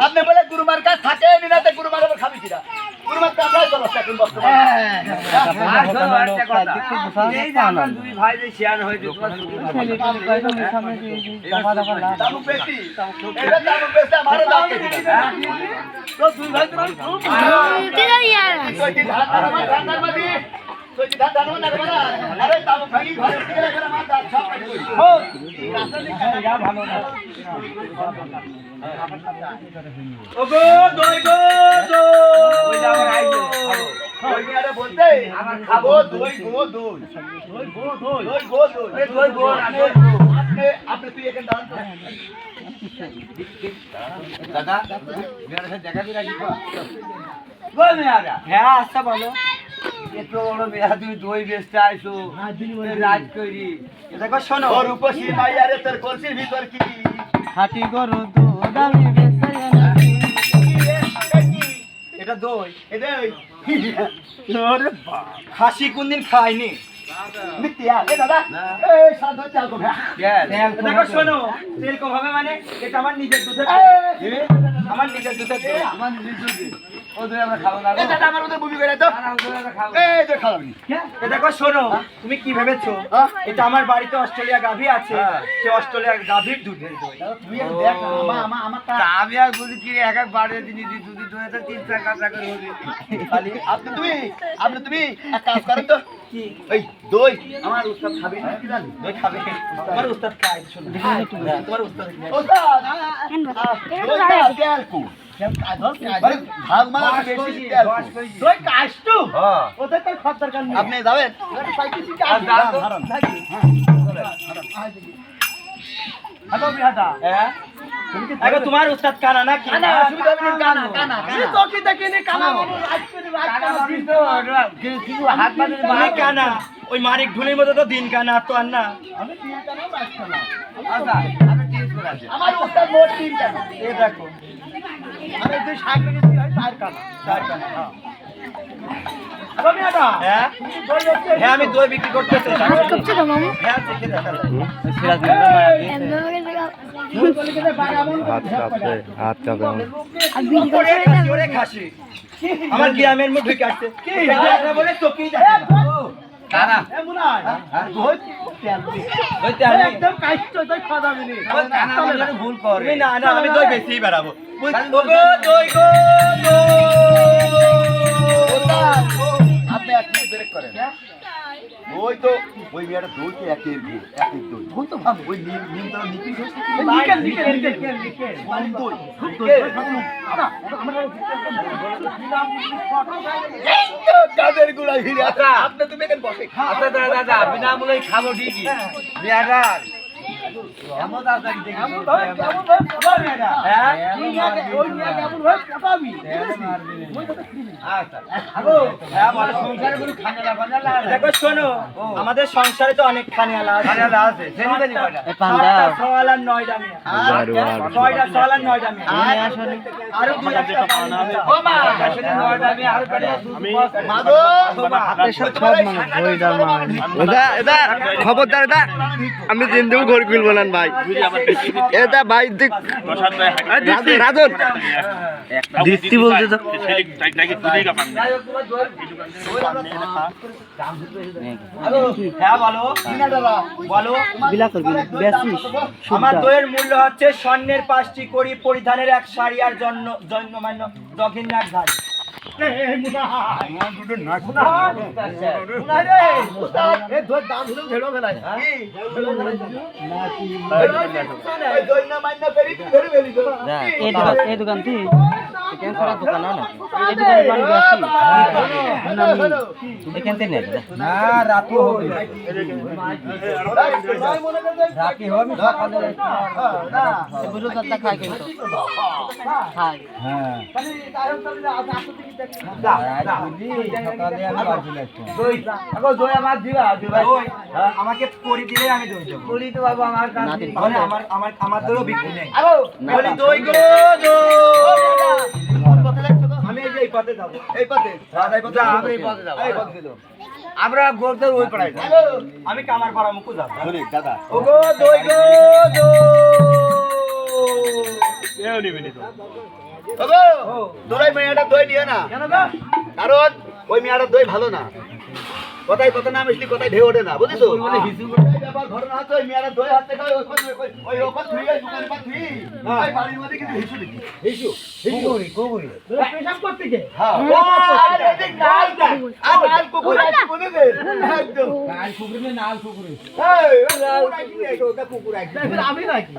আপনি বলে গুরুমার কাছে থাকে নিনাতে গুরুমার আবার খাবি কিনা গুরুমার কাছে চলো এখন বর্তমানে দুই ভাই যে শেয়ার হয়েছে দামু বেশি এটা দামু বেশি আমারে দাম বেশি তো দুই ভাই তো তুই ধান মাদি তুই ধান না করে আরে দামু ভাগি ঘরে থেকে করে আমার দাম সব ও রাস্তা ভালো না ওগো দই গো দই আমার আইলো দই আরে বলতে আমার খাবো দই গো দই দই গো দই দই গো দই দই গো আপনি তুই এখানে দাঁড়ান দাদা মেরে সাথে দেখা দি রাখি কই মেয়ারা হ্যাঁ আচ্ছা বলো এত বড় মেয়া তুই দই বেচতে আইছো রাজ কইরি এটা শোনো ওর উপসী ভাই আরে তোর কলসির ভিতর কি হাতি গরু দুধ আমি বেচতে এটা দই এটা ওরে খাসি কোনদিন খাইনি মিথ্যা এ দাদা এই সাধু চাল কো দেখো শোনো তেল কম হবে মানে এটা আমার নিজের দুধের আমার নিজের দুধের আমার নিজের দুধ ও দুধ আমরা খাবো না এ দাদা আমার ওদের বুবি করে তো এই যে খাওয়াবি এ দেখো শোনো তুমি কি ভেবেছো এটা আমার বাড়িতে অস্ট্রেলিয়া গাভী আছে সে অস্ট্রেলিয়া গাভীর দুধের দই তুই দেখ আমার আমি আর বুঝি কি এক এক বাড়িতে দিন দুধ দই তো 3-4 টাকা করে হবে খালি আপনি তুমি এক কাজ করেন তো কি এই দই আমার উস্তাদ খাবে না কি জানি দই খাবে আমার উস্তাদ খায় শোনো তোমার উস্তাদ ওস্তাদ দইটা তেল কো ভাগ মারা বেশি তেল দই কাষ্টু হ্যাঁ ওদের তো খাদ্য দরকার নেই আপনি যাবেন পাইতেছি কাজ হারান হাতো বিহাটা হ্যাঁ আগে তোমার উস্তাদ কানা না কানা অসুবিধা নেই কানা কানা কানা তো কি দেখি নি কানা মানুষ রাজ কিছু হাত বাঁধে তুমি কানা ওই মানিক ঢুলির মতো তো দিন কানা তো আর না আমি তিন কানা রাজ কানা আচ্ছা আমি টেস্ট করে আসি আমার উস্তাদ মোট তিন কানা এই দেখো আরে তুই 60 টাকা দিয়ে হয় 4 কানা 4 কানা হ্যাঁ আমি এটা হ্যাঁ হ্যাঁ আমি দই বিক্রি করতেছি হাত কাঁপছে তো মামু হ্যাঁ দেখে দেখা হাত কাঁপছে হাত কাঁপে আর বিড়ি ওরে করছে খাসি ওরে খাসি আমার গ্রামের মধ্যে ঢুকে আসছে কি এটা বলে তো কি দেখে কানা এ মুনাই দই তেল দি দই তেল নেই। একদম কাষ্ট দই খাওয়া যাবে নি কানা বলে ভুল করে তুমি না না আমি দই বেশিই বাড়াবো ওগো দই গো ওস্তাদ আপনি এক মিনিট ব্রেক করেন ওই তো ওই মেয়েটা দই তো একের গো একের দই দই তো ভালো ওই নিম তো নিকিল হচ্ছে নিকেল দই কাদের গুড়া হিরে আপনি তুমি এখানে বসে আচ্ছা দাদা বিনামূল্যে খাবো ঠিকই বিয়ারার এমন দাদা কি দেখি হ্যাঁ ওই মেয়ে কেমন হয় কাটাবি দেখো শোনো আমাদের সংসারে তো অনেক খানিয়ালা আছে সওয়াল আর 9টা মেয়ে 6টা সওয়াল আর 9টা মেয়ে আরো 2-1টা পাওনা হবে ও মা আসলে 9টা মেয়ে আরো মাগো এটা এটা খবরদার এটা আমি জিন্দু ঘর খুলব না ভাই এটা ভাই রাজন দৃষ্টি বলতে তো হ্যাঁ বলো বলো আমার দইয়ের মূল্য হচ্ছে স্বর্ণের 5টি কড়ি পরিধানের এক শাড়ি আর জন্মমান্য দক্ষিণ এক ধার এই দোকান তুই দোকান না এখান থেকে না রাতে হবে রাতে হবে সকালে খাই কিন্তু খাই হ্যাঁ আমাকে পরি দিলে আমি দই দেবো পরি তো বাবা আমার আমার দইও বিক্রি নেই বলি দই গো আমি এই পথে যাবো এই পথে আমি এই পথে যাবো আমরা গোলদের ওই পড়াই আমি কামার পাড়া মুখো যাবো দাদা ও গো দই গো ওগো তোর ওই মেয়েটা দই নিয়ে না কেন গো? কারণ ওই মেয়েটার দই ভালো না কথাই কথা না মিশলি কথাই ঢেউ ওঠে না বুঝিস ব্যাপার ঘটনা হচ্ছে ওই মেয়েটার দই হাতে খাই ওই ওখান থুই ওই দোকান পা থুই ওই বাড়ির মধ্যে কিন্তু হিসু দিচ্ছি হিসু পেশাব করতে গে? হ্যাঁ ও আরে দেখ নাল দেখ আর নাল কুকুর আছে বুঝিস একদম নাল কুকুরে নাল কুকুরে। এই কুকুর আছে রে ওটা কুকুর আছে তাহলে আমি নাকি?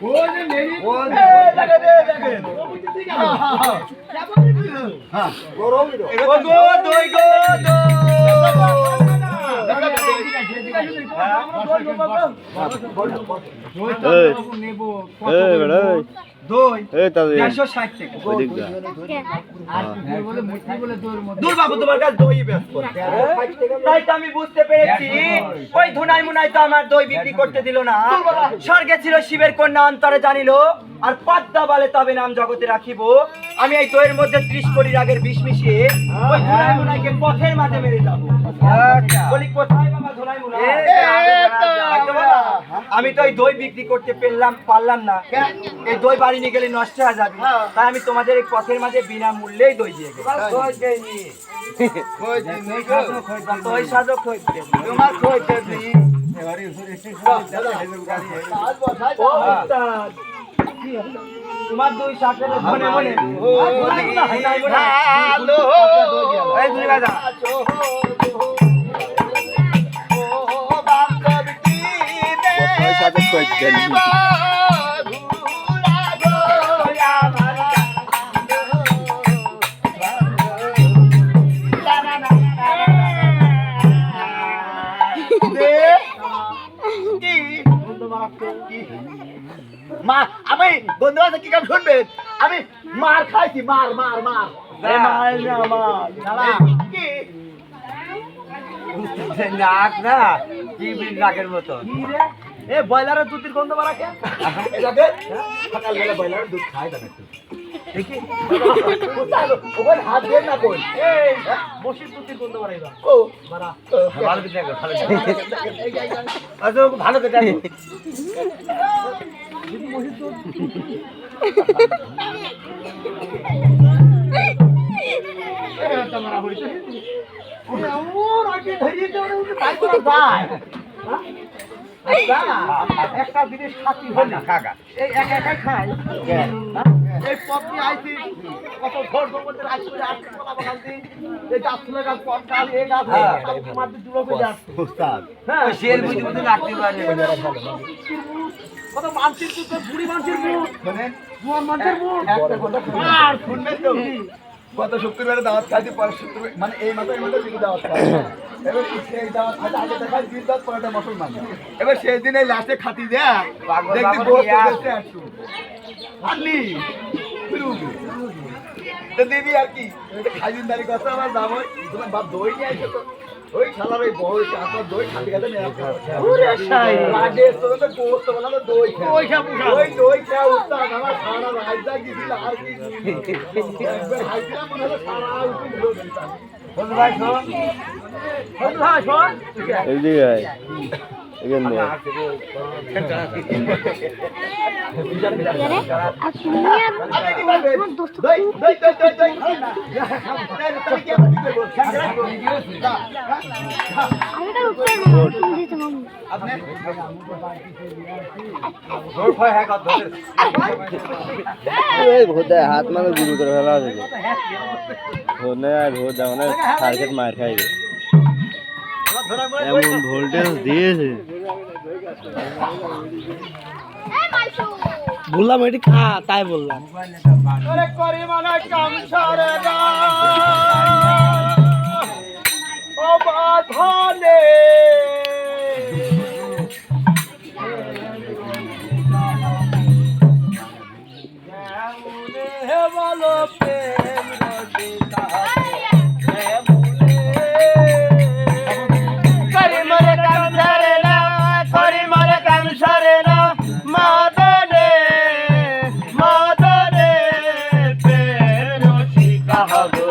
ও যে মেরি ও দেখে দেখে হ্যাঁ গরম ও গো দই গো দই 160 টাকা। দূর বাবু তোমার কাছে দই বেচবো। তাই তো আমি বুঝতে পেরেছি ওই ধুনাই মুনাই তো আমার দই বিক্রি করতে দিল না। স্বর্গে ছিল শিবের কন্যা অন্তরে জানিল আর পদ্মা বলে তবে নাম জগতে রাখিব। আমি এই দইয়ের মধ্যে 30 কোটি রাগের বিষ মিশিয়ে ওই ধুনাই মুনাইকে পথের মাঝে মেরে যাবো। বলি কোথায় বাবা ধুনাই মুনাই? আমি তো এই দই বিক্রি করতে পারলাম না। এই দই বাড়ি নিয়ে গেলে নষ্ট হয়ে যাবে। তাই আমি তোমাদের এই পথের মাঝে বিনা মূল্যেই দই দিয়ে গেলাম। দই সাজো খোঁজ তোমার খোঁজে দি তোমার দুই শাকের মনে মনে হ্যালো এই দুই রাজা ও বান্ধব কি দে কোথায় সাথে কইতেন মা আমি বন্ধু আছে কি কাম শুনবেন আমি মার খাইছি মার মার মার কি নাক না কি নাকের মতো এ বয়লারের দুধের গন্ধ বাড়া কে এটাকে সকালবেলা বয়লার দুধ খায় না একটু দেখি ওখানে হাত দিয়ে না কই এই বসির দুধের গন্ধ বাড়াইবা ও বাড়া ভালো করে দেখো ভালো করে দেখো একটা জিনিস খাতি হয় না কাকা এই একা একা খাই এই পথে আইছি কত ঘর জঙ্গলের আইছি আসতে বলা বাগান্তি এই গাছ ফুলে গাছ পথ গাছ এই গাছ মাটি জুড়ে পেয়ে যাচ্ছে উস্তাদ হ্যাঁ শের বুঝি বুঝি রাখতে পারে কত মানসিক তো বুড়ি মানসির মুখ মানে জোয়ান মানসির মুখ একটা কথা আর শুনবেন তো গত শুক্রবারে দাওয়াত খাইছি পরের শুক্রবার মানে এই মাসের মধ্যে দিকে দাওয়াত খাই এবার সেই দাওয়াত খাইতে আগে দেখাই দিন দাওয়াত পরেটা মুসলমান এবার সেই দিন এই লাস্টে খাতি দেয়া দেখবি গোস্ত দেখতে আসু আনলি তো দিবি আর কি খাইদিনদারি কথা আমার দাম হয় তোমার বাপ দই নিয়ে আসে তো ওই শালার ওই বড় চাষার দই খাতি খাতে নেওয়া লাগে তো গোস্ত বলা তো দই ওই দই খেয়ে উঠতে আমার সারা রাজা গেছিল আর কি একবার হাইছিলাম মনে হলো সারা বন্ধু ভাই শোন বন্ধু ভাই শোন এইদিকে আয় এখান দিয়ে দই দই দই দই দই এই ভোদা হাত মানে গুরু করে ফেলা আছে ভোদা আর ভোদা মানে সার্কিট মার খাইবে এমন ভোল্টেজ দিয়েছে বললাম এটি খা তাই বললাম ওরে করি মানে কাম সারে না ও বাঁধনে হে বলো প্রেম রচিতা করি মরে কাম সারে না করি মরে কাম সারে না মাদনে মাদনে প্রেম রচিতা হবো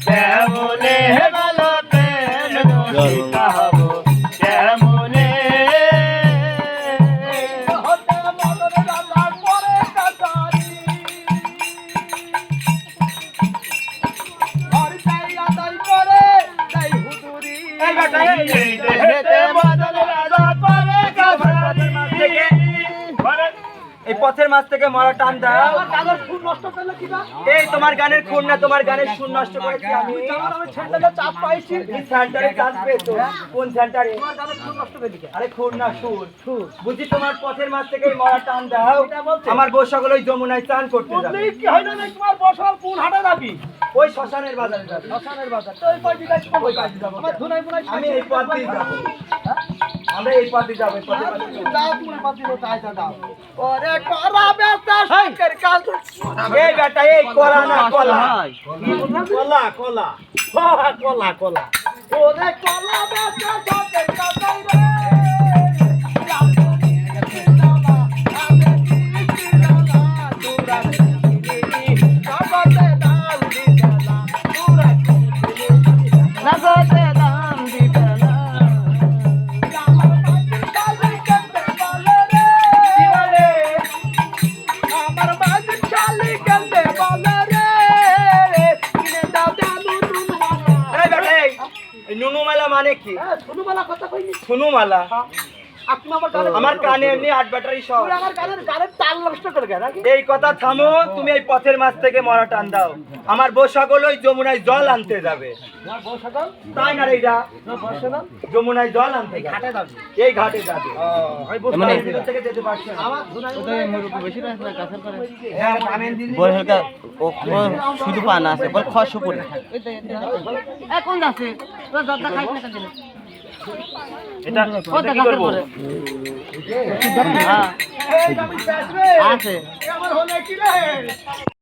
কেমনে হে বলো প্রেম রচিতা হবো এই পথের মাছ থেকে মরা টান দাও। গানের খুন নষ্ট করলে কি না? এই তোমার গানের খুন না, তোমার গানের সুর নষ্ট করেছি আমি। আমি ছেলেটা চাপ পাইছি। এই সেন্টারে চান্স পেয়েছো? কোন সেন্টারে? তোমার গানের খুন নষ্ট করে দিকে। আরে খুন না, সুর। বুঝি তোমার পথের মাছ থেকে এই মরা টান দাও। আমার বউ সকল ওই যমুনায় চান করতে যাবে। বললেই কি হয় না নাকি তোমার বসার কোন হাটে যাবি? ওই শ্মশানের বাজারে যাবে। শ্মশানের বাজার। তো ওই পার্টি যাচ্ছি ওই পার্টি যাবো। আমার ধুনাই বুনাই আমি এই পথ দিয়ে যাবো। আমরা এই পথ দিয়ে যাবো, এই পথে পথে যাবো। যাও তুমি পার্টি লো চাই দাও। ওরে করা বেটা সরকার কাজ। এই বেটা, এই কলা না, কলা। হয় কলা, কলা। কলা কলা। ওরে কলা বেটা সরকার কাজ রে। নগদে দাম দিবে না এই বেটা, এই নুনুমালা মানে কি? ছোটবেলা কথা কইনি। নুনুমালা আপনি আমার গানে আমার কানে এমনি 8 ব্যাটারি সহ। তুমি আমার গানের তাল নষ্ট করে গেল নাকি? এই কথা থামো, তুমি এই পথের মাছ থেকে মরা টান দাও। আমার বউ সকল ওই যমুনায় জল আনতে যাবে। তোমার বউ সকল তাই না রে এটা? বসে না? যমুনায় জল আনতে যাবে। ঘাটে যাবি। এই ঘাটে যাবে। আমি বুঝতে মানে পারছি। ভিতর থেকে যেতে পারছে না। আমার ধুনাই বেশি রাখলে কাছের করে হ্যাঁ, পামেন দিদি। বয়সটা ও শুধু পান আছে বল খস উপরে এখন আছে তোরা দাদা খাই না কেন এটা কি করব হ্যাঁ এই আমি শেষ রে। আছে এ আমার হলে কি রে?